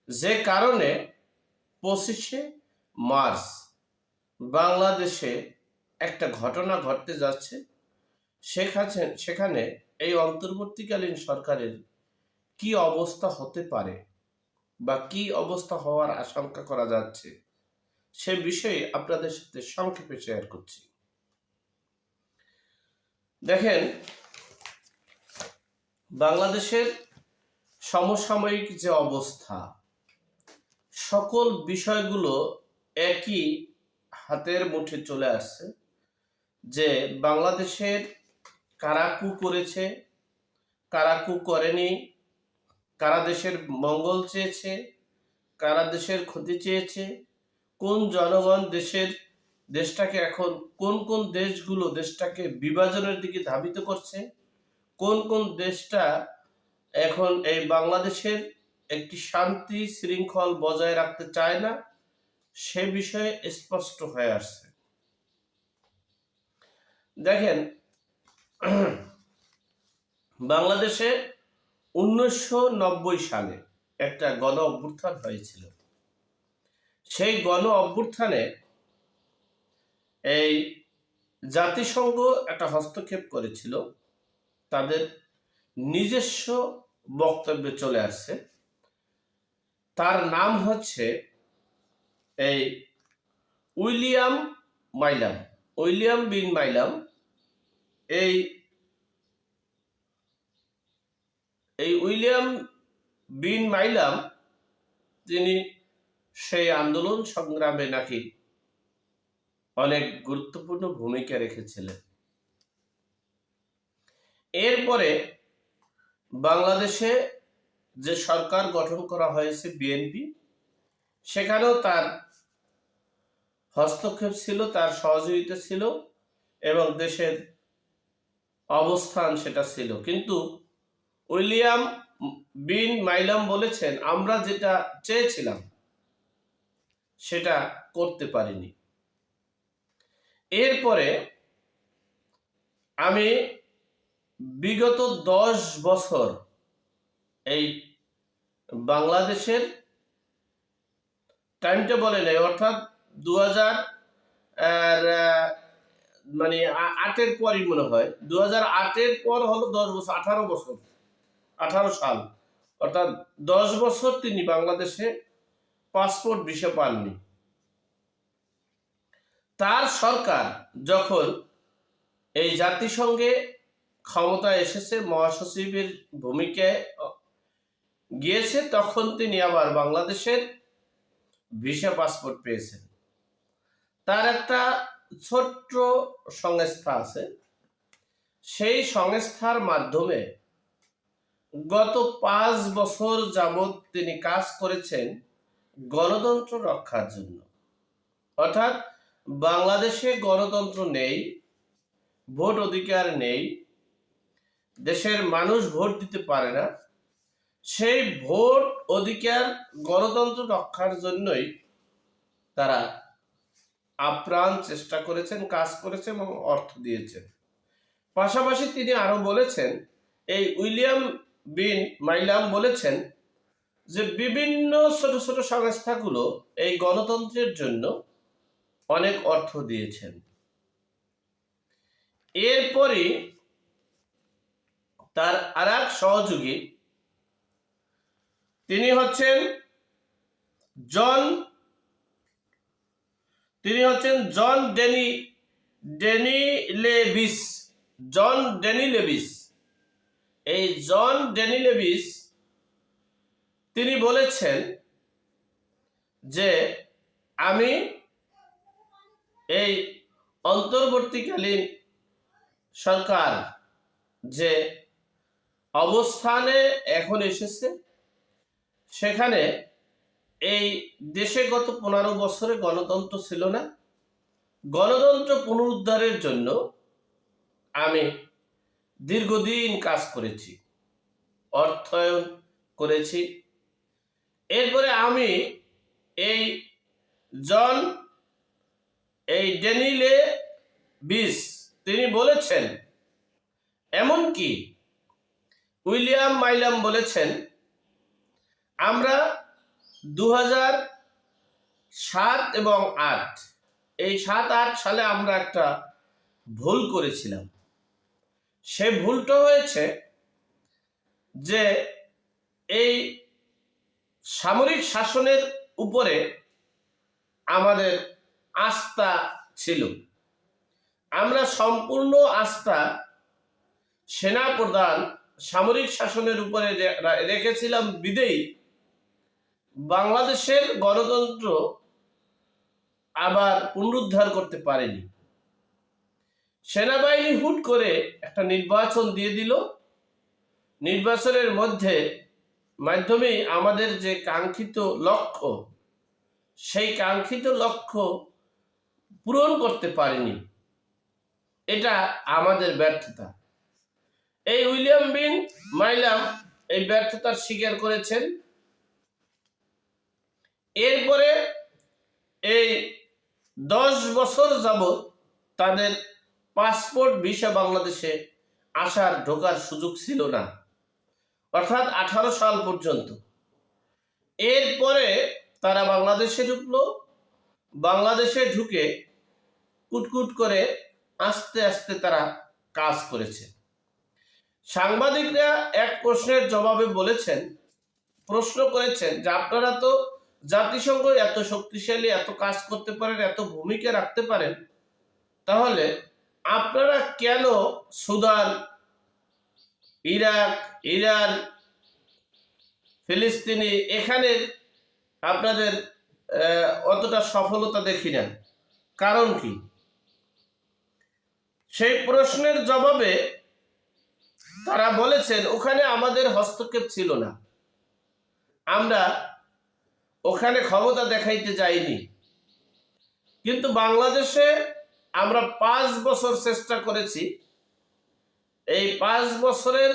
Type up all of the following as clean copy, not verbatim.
যে কারণে 25শে মার্চ বাংলাদেশে একটা ঘটনা ঘটতে যাচ্ছে। সেখানে এই অন্তর্বর্তীকালীন সরকারের কি অবস্থা হতে পারে বা কি অবস্থা হওয়ার আশঙ্কা করা যাচ্ছে, সে বিষয়ে আপনাদের সাথে সংক্ষেপে শেয়ার করছি। দেখেন, বাংলাদেশের সমসাময়িক যে অবস্থা, সকল বিষয়গুলো একই হাতের মুঠে চলে আসছে। যে বাংলাদেশের কারা কু করেছে, কারা কু করেনি, কারা দেশের মঙ্গল চেয়েছে, কারা দেশের ক্ষতি চেয়েছে, কোন জনগণ দেশটাকে এখন কোন কোন দেশগুলো দেশটাকে বিভাজনের দিকে ধাবিত করছে, কোন কোন দেশটা এখন এই বাংলাদেশের একটি শান্তি শৃঙ্খল বজায় রাখতে চায় না, সে বিষয়ে স্পষ্ট হয়ে আসছে। দেখেন, বাংলাদেশে 1990 সালে একটা গণ অভ্যুত্থান হয়েছিল। সেই গণ অভ্যুত্থানে এই জাতিসংঘ একটা হস্তক্ষেপ করেছিল, তাদের নিজস্ব বক্তব্যে চলে আসছে। তার নাম হচ্ছে এই উইলিয়াম বিন মাইলাম। এই উইলিয়াম বিন মাইলাম তিনি সেই আন্দোলন সংগ্রামে নাকি অনেক গুরুত্বপূর্ণ ভূমিকা রেখেছিলেন। এরপরে বাংলাদেশে যে সরকার গঠন করা হয়েছে বিএনপি, সেখানেও তার হস্তক্ষেপ ছিল, তার সহযোগিতা ছিল এবং দেশের অবস্থান সেটা ছিল। কিন্তু উইলিয়াম বিন মাইলাম বলেছেন, আমরা যেটা চেয়েছিলাম সেটা করতে পারিনি। এরপরে আমি বিগত 10 বছর এই বাংলাদেশের টাইমটা বলে নেই, অর্থাৎ 2000 মানে 8-এর পরই মনে হয়, 2008-এর পর হলো 10 বছর, 18 সাল, অর্থাৎ 10 বছর তিনি বাংলাদেশে পাসপোর্ট ভিসা পাননি। তার সরকার যখন এই জাতিসংঘে ক্ষমতায় এসেছে, মহাসচিবের ভূমিকায় গিয়েছে, তখন তিনি আবার বাংলাদেশের ভিসা পাসপোর্ট পেয়েছেন। তার একটা ছোট্ট সংস্থা আছে, সেই সংস্থার মাধ্যমে গত 5 বছর যাবৎ তিনি কাজ করেছেন গণতন্ত্র রক্ষার জন্য। অর্থাৎ বাংলাদেশে গণতন্ত্র নেই, ভোট অধিকার নেই, দেশের মানুষ ভোট দিতে পারে না। সেই ভোট অধিকার গণতন্ত্র রক্ষার জন্যই তারা আপ্রাণ চেষ্টা করেছেন, কাজ করেছেন এবং অর্থ দিয়েছেন। পাশাপাশি তিনি আরো বলেছেন, এই উইলিয়াম বিন মাইলাম বলেছেন যে বিভিন্ন ছোট ছোট সংস্থাগুলো এই গণতন্ত্রের জন্য অনেক অর্থ দিয়েছেন। এরপরই তার আরেক সহযোগী, তিনি হচ্ছেন জন ডেনি লেভিস। এই জন ডেনি লেভিস তিনি বলেছেন যে আমি এই অন্তর্বর্তীকালীন সরকার যে অবস্থানে এখন এসেছে, সেখানে এই দেশে গত 15 বছরে গণতন্ত্র ছিল না। গণতন্ত্র পুনরুদ্ধারের জন্য আমি দীর্ঘদিন কাজ করেছি, অর্থায়ন করেছি। এরপরে আমি এই ডেনি লেভিস তিনি বলেছেন, এমনকি উইলিয়াম মাইলাম বলেছেন, আমরা 2007 এবং 8, এই 7-8 সালে আমরা একটা ভুল করেছিলাম। সে ভুলটা হয়েছে যে এই সামরিক শাসনের উপরে আমাদের আস্থা ছিল। আমরা সম্পূর্ণ আস্থা সেনা প্রধান সামরিক শাসনের উপরে রেখেছিলাম বিদেই বাংলাদেশের গণতন্ত্র আবার পুনরুদ্ধার করতে পারেনি। সেনাবাহিনী হুট করে একটা নির্বাচন দিয়ে দিল। নির্বাচনের মাধ্যমেই আমাদের যে কাঙ্ক্ষিত লক্ষ্য, সেই কাঙ্ক্ষিত লক্ষ্য পূরণ করতে পারেনি। এটা আমাদের ব্যর্থতা। এই উইলিয়াম বিন মাইলাম এই ব্যর্থতার স্বীকার করেছেন। এরপরে এই 10 বছর যাবৎ তাদের পাসপোর্ট ভিসা বাংলাদেশে আসার ঢোকার সুযোগ ছিল না, অর্থাৎ 18 সাল পর্যন্ত। এরপরে তারা বাংলাদেশে ঢুকলো। বাংলাদেশে ঢুকে কুটকুট করে আস্তে আস্তে তারা কাজ করেছে। সাংবাদিকরা এক প্রশ্নের জবাবে প্রশ্ন করেছেন যে আপনারা তো জাতিসংঘ এত শক্তিশালী, এত কাজ করতে পারেন, এত ভূমিকা রাখতে পারেন, তাহলে আপনারা কেন সুদান, ইরাক, ইরান, ফিলিস্তিনি এখানে আপনাদের অতটা সফলতা দেখি না? কারণ কি? সেই প্রশ্নের জবাবে তারা বলেছেন ওখানে আমাদের হস্তক্ষেপ ছিল না, আমরা ওখানে ক্ষমতা দেখাইতে যাইনি। কিন্তু বাংলাদেশে আমরা 5 বছর চেষ্টা করেছি। এই 5 বছরের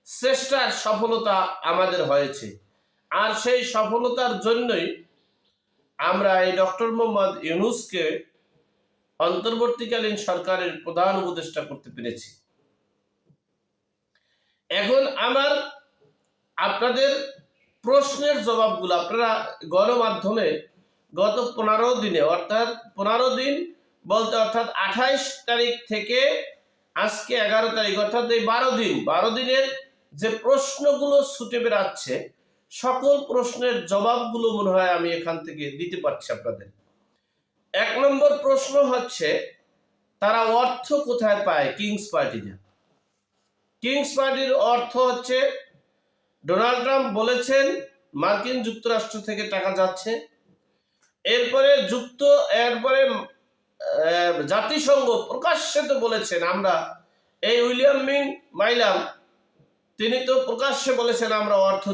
চেষ্টার সফলতা আমাদের হয়েছে। আর সেই সফলতার জন্যই আমরা এই ডক্টর মোহাম্মদ ইউনূসকে অন্তর্বর্তীকালীন সরকারের প্রধান উপদেষ্টা করতে পেরেছি। এখন আমার আপনাদের প্রশ্নের জবাবগুলো আপনারা গণমাধ্যমে গত 15 দিনে, অর্থাৎ 15 দিন বলতে অর্থাৎ 28 তারিখ থেকে আজকে 11 তারিখ, অর্থাৎ এই 12 দিনের যে প্রশ্নগুলো ছুটে বেড়াচ্ছে, সকল প্রশ্নের জবাবগুলো মনে হয় আমি এখান থেকে দিতে পারছি আপনাদের। 1 নম্বর প্রশ্ন হচ্ছে তারা অর্থ কোথায় পায়? কিংস পার্টিতে। কিংস পার্টির অর্থ হচ্ছে ডোনাল্ড ট্রাম্প বলেছেন মার্কিন যুক্তরাষ্ট্র থেকে টাকা যাচ্ছে। এরপরে জাতিসংঘ প্রকাশ্যে তো বলেছেন, আমরা এই উইলিয়াম বিন মাইলাম তিনি তো প্রকাশ্যে বলেছেন আমরা অর্থ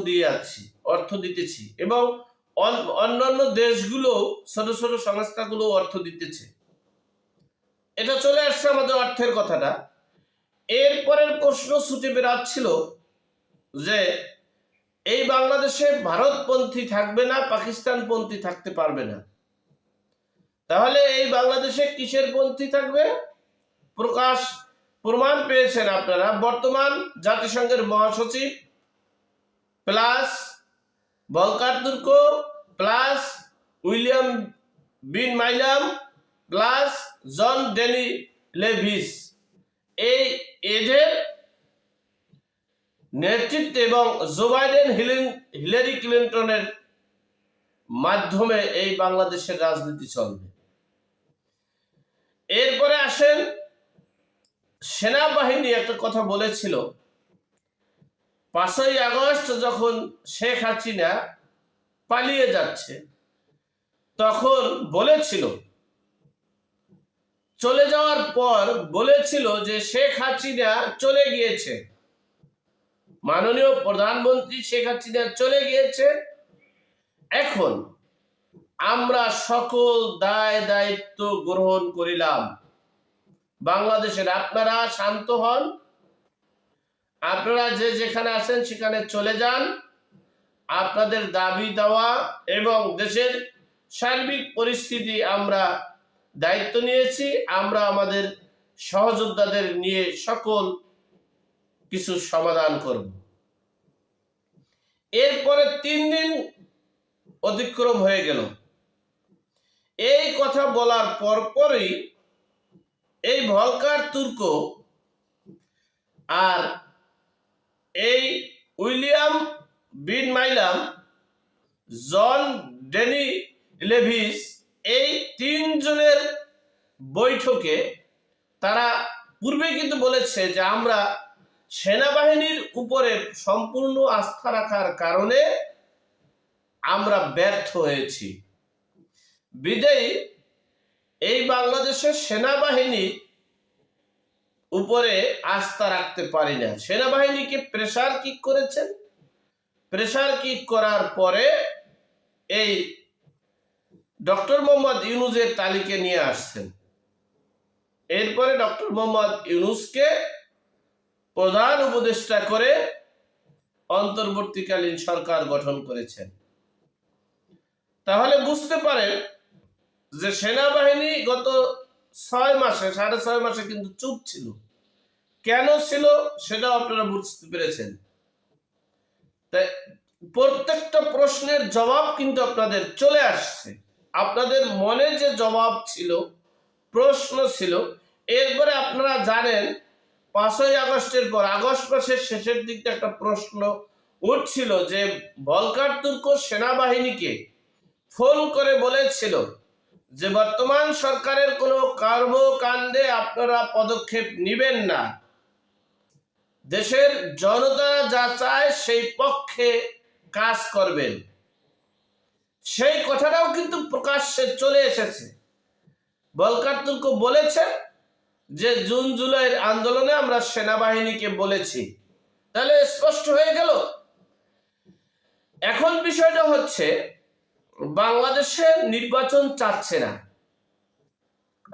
দিতেছি, এবং অন্যান্য দেশগুলো, ছোট ছোট সংস্থাগুলো অর্থ দিতেছে। এটা চলে আসছে আমাদের অর্থের কথাটা। এরপরের প্রশ্ন ছুটে বেড়াচ্ছিল যে এই বাংলাদেশে ভারতপন্থী থাকবে না, পাকিস্তানপন্থী থাকতে পারবে না। তাহলে এই বাংলাদেশে কিসের পন্থী থাকবে? প্রমাণ পেয়েছেন আপনারা। বর্তমান জাতিসংঘের মহাসচিব plus Volker Turk plus William Bean Milam plus John Denny Lewis, এদের নেতৃত্বে এবং জো বাইডেন, হিলারি ক্লিন্টনের মাধ্যমে এই বাংলাদেশের রাজনীতি চলবে। এরপরে আসেন সেনাবাহিনী একটা কথা বলেছিল 5ই আগস্ট যখন শেখ হাসিনা পালিয়ে যাচ্ছে, তখন বলেছিল, চলে যাওয়ার পর বলেছিল যে শেখ হাসিনা চলে গিয়েছে, মাননীয় প্রধানমন্ত্রী শেখ হাসিনা চলে গিয়েছে, এখন আমরা সকল দায় দায়িত্ব গ্রহণ করিলাম বাংলাদেশের। আপনারা শান্ত হন, আপনারা যেখানে আছেন সেখানে চলে যান। আপনাদের দাবি দেওয়া এবং দেশের সার্বিক পরিস্থিতি আমরা দায়িত্ব নিয়েছি, আমরা আমাদের সহযোদ্ধাদের নিয়ে সকল কিছু সমাধান করব। এরপরে 3 দিন অতিক্রম হয়ে গেল। এই কথা বলার পরপরই এই ভলকার তুর্ক আর এই উইলিয়াম বিন মাইলাম, জন ডেনি লেভিস, এই তিনজনের বৈঠকে তারা পূর্বে কিন্তু বলেছে যে আমরা সেনাবাহিনীর উপরে সম্পূর্ণ আস্থা রাখার কারণে আমরা ব্যর্থ হয়েছি, বিদায়ী এই বাংলাদেশের সেনাবাহিনীর উপরে আস্থা রাখতে পারি না। সেনাবাহিনীকে প্রেসার কিক করেছেন, প্রেসার কিক করার পরে এই ডক্টর মোহাম্মদ ইউনূসের তালিকা নিয়ে আসছেন। এরপরে ডক্টর মোহাম্মদ ইউনূসকে প্রধান উপদেষ্টা করে অন্তর্বর্তীকালীন সরকার গঠন করেছেন। তাহলে বুঝতে পারেন যে সেনাবাহিনী গত 6 মাসে, 6.5 মাসে কিন্তু চুপ ছিল। কেন ছিল সেটাও আপনারা বুঝতে পেরেছেন। তাই প্রত্যেকটা প্রশ্নের জবাব কিন্তু আপনাদের চলে আসছে। আপনাদের মনে যে জবাব ছিল, প্রশ্ন ছিল, এরপরে আপনারা জানেন 5ই আগস্টের পর আগস্ট মাসের শেষের দিকটা একটা প্রশ্ন উঠছিল যে ভলকার তুর্ক সেনাবাহিনীকে ফোন করে বলেছিল যে বর্তমান সরকারের কোনো কর্মকাণ্ডে আপনারা পদক্ষেপ নেবেন না, দেশের জনতা যা চায় সেই পক্ষে কাজ করবেন। সেই কথাটাও কিন্তু প্রকাশ্যে চলে এসেছে। ভলকার তুর্ক বলেছে যে জুন জুলাইয়ের আন্দোলনে আমরা সেনাবাহিনীকে বলেছি। তাহলে স্পষ্ট হয়ে গেল। এখন বিষয়টা হচ্ছে বাংলাদেশে নির্বাচন চাচ্ছে না।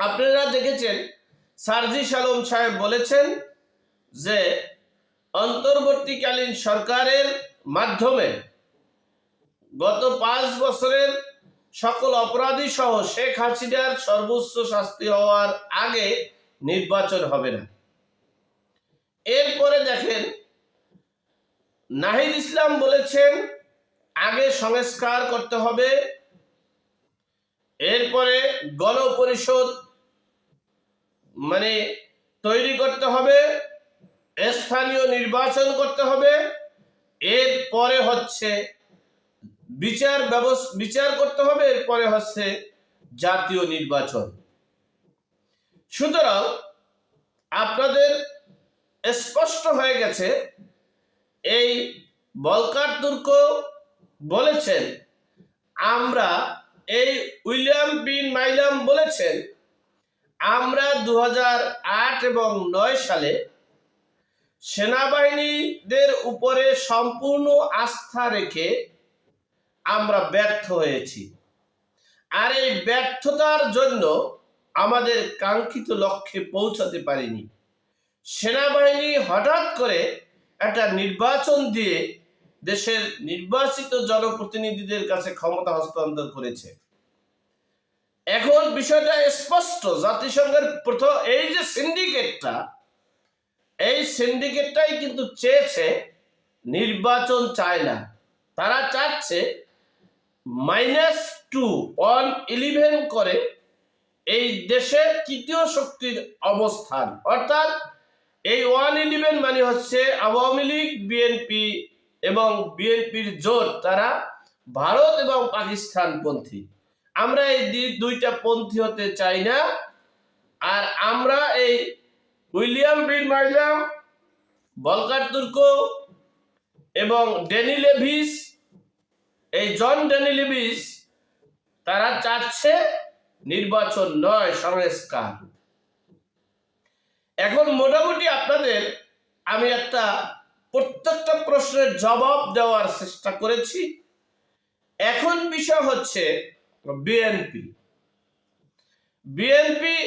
আপনারা দেখেছেন সার্জিস আলম সাহেব বলেছেন যে অন্তর্বর্তীকালীন সরকারের মাধ্যমে গত 5 বছরের সকল অপরাধী সহ শেখ হাসিনার সর্বোচ্চ শাস্তি হওয়ার আগে নির্বাচন হবে না। এরপরে দেখেন নাহিদ ইসলাম বলেছেন আগে সংস্কার করতে হবে, এরপরে গণপরিষদ তৈরি করতে হবে, স্থানীয় নির্বাচন করতে হবে, এরপরে হচ্ছে বিচার করতে হবে, এরপরে হচ্ছে জাতীয় নির্বাচন। সুতরাং আপনাদের স্পষ্ট হয়ে গেছে এই ভলকার তুর্ক বলেছেন আমরা, এই উইলিয়াম বিন মাইলাম বলেছেন আমরা 2008 এবং 9 সালে সেনাবাহিনীদের উপরে সম্পূর্ণ আস্থা রেখে আমরা ব্যর্থ হয়েছি, আর এই ব্যর্থতার জন্য আমাদের কাঙ্ক্ষিত লক্ষ্যে পৌঁছাতে পারিনি। সেনাবাহিনী হঠাৎ করে একটা নির্বাচন দিয়ে দেশের নির্বাচিত জনপ্রতিনিধিদের কাছে ক্ষমতা হস্তান্তর করেছে। এখন বিষয়টা স্পষ্ট, জাতিসংঘের প্রথম এই যে সিন্ডিকেটটা, এই সিন্ডিকেটটাই কিন্তু চেয়েছে নির্বাচন চায় না। তারা চাচ্ছে -2 111 করে এই দেশে তৃতীয় শক্তির অবস্থান, অর্থাৎ এই 111 মানে হচ্ছে আওয়ামী লীগ, বিএনপি এবং বিএনপির জোট, তারা ভারত এবং পাকিস্তান পন্থী। আমরা এই দুইটা পন্থী হতে চাই না। আর আমরা এই William Bean Milam, Volker Turk এবং ডেনি লেভিস, এই জন ডেনি লেভিস, তারা চাচ্ছে নির্বাচন নয়, সংস্কার। এখন মোটামুটি আপনাদের আমি একটা প্রত্যেকটা প্রশ্নের জবাব দেওয়ার চেষ্টা করেছি। এখন বিষয় হচ্ছে বিএনপি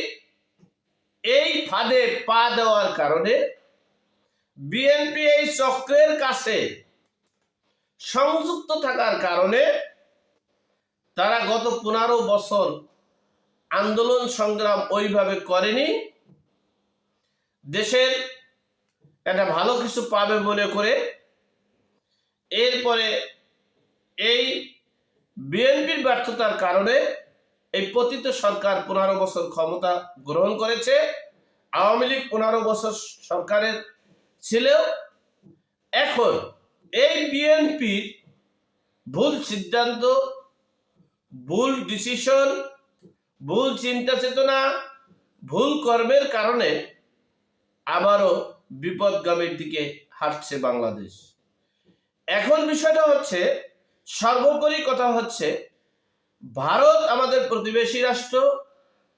এই ফাঁদে পা দেওয়ার কারণে, বিএনপি এই চক্রের কাছে সংযুক্ত থাকার কারণে তারা গত 15 বছর আন্দোলন সংগ্রাম ওইভাবে করেনি। দেশের একটা ভালো কিছু পাবে মনে করে এরপরে এই বিএনপির ব্যর্থতার কারণে এই পতিত সরকার 15 বছর ক্ষমতা গ্রহণ করেছে। আওয়ামী লীগ 15 বছর সরকারের ছিল। এখন এই বিএনপির ভুল সিদ্ধান্ত, ভুল ডিসিশন, ভুল চিন্তা চেতনা, ভুল কর্মের কারণে আবারও বিপদগামীর দিকে হাঁটছে বাংলাদেশ। এখন বিষয়টা হচ্ছে, সর্বোপরি কথা হচ্ছে, ভারত আমাদের প্রতিবেশী রাষ্ট্র,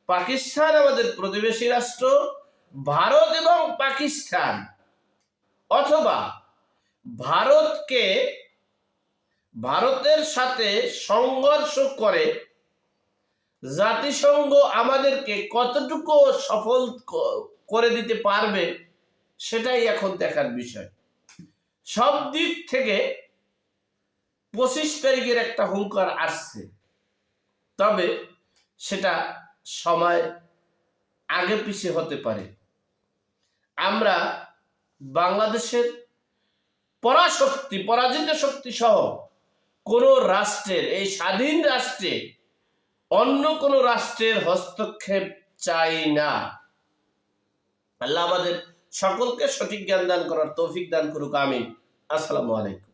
পাকিস্তান আমাদের প্রতিবেশী রাষ্ট্র। ভারত এবং পাকিস্তান অথবা ভারতের সাথে সংঘর্ষ করে জাতিসংঘ আমাদেরকে কতটুকু সফল করে দিতে পারবে, সেটাই এখন দেখার বিষয়। সব দিক থেকে 25 তারিখের একটা হুঙ্কার আসছে, তবে সেটা সময় আগে পিছিয়ে হতে পারে। আমরা বাংলাদেশের পরাজিত শক্তি সহ কোন রাষ্ট্রের, এই স্বাধীন রাষ্ট্রে অন্য কোন রাষ্ট্রের হস্তক্ষেপ চাই না। আল্লাহ আমাদের সকলকে সঠিক জ্ঞান দান করার তৌফিক দান করুক, আমিন। আসসালামু আলাইকুম।